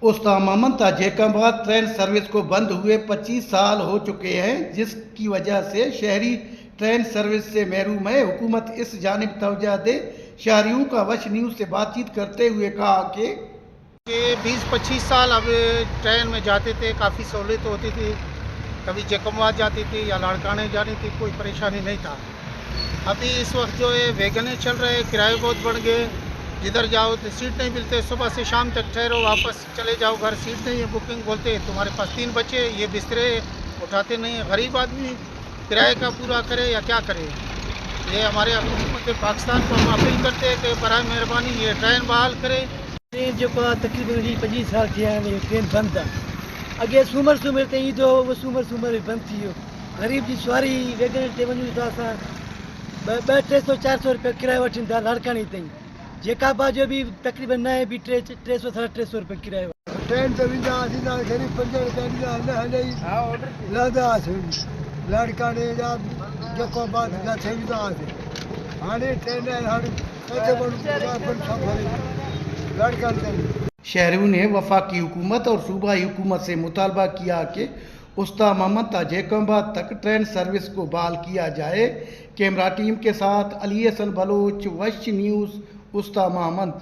उस्ता Mohammad Jacobabad train service को बंद हुए 25 साल हो चुके हैं, जिसकी वजह से शहरी ट्रेन सर्विस से महरूम है। हुकूमत इस जानिब तवज्जो दे। शहरियों का वश न्यूज़ से बातचीत करते हुए कहा कि 20-25 साल अब ट्रेन में जाते थे, काफ़ी सहूलियत होती थी। कभी जैकबाबाद जाती थी या लाड़काने जानी थी, कोई परेशानी नहीं था। अभी इस वक्त जो है वैगने चल रहे, किराए बहुत बढ़ गए। जिधर जाओ तो सीट नहीं मिलते, सुबह से शाम तक ठहरो, वापस चले जाओ घर, सीट नहीं है। बुकिंग बोलते तुम्हारे पास 3 बच्चे, ये बिस्तरे उठाते नहीं है। गरीब आदमी किराए का पूरा करे या क्या करे। ये हमारे हुकूमत पाकिस्तान को हम अपील करते हैं कि बराए मेहरबानी ये ट्रेन बहाल करे। ट्रेन जो तकरीबन 25 साल थी हाणे ट्रेन बंदि आहे। अॻे सूमर सूमर ते ईंदो हुओ, उहो सूमर सूमर बंदि थी वियो। ग़रीब जी सवारी वैगन ते वञूं था असां 200-300-400 रुपया किरायो वठनि था लाड़कानी ताईं। जैकबाबाद जो बि तकरीबन न आहे बि 300-350 रुपया किरायो। ट्रेन ते वेंदा हुआसीं त ग़रीब 5 रुपया ॾींदा न हले लहंदा हुआसीं लाड़काने जा जैकबाबाद लाथे वेंदा हुआसीं। हाणे ट्रेन हाणे लाड़काने ताईं। शहरियों ने वफाकी हुकूमत और सूबाई हुकूमत से मुतालबा किया कि उस्ता मोहम्मद जैकबाबाद तक ट्रेन सर्विस को बहाल किया जाए। कैमरा टीम के साथ अली हसन बलोच, वश न्यूज़, उस्ता मोहम्मद।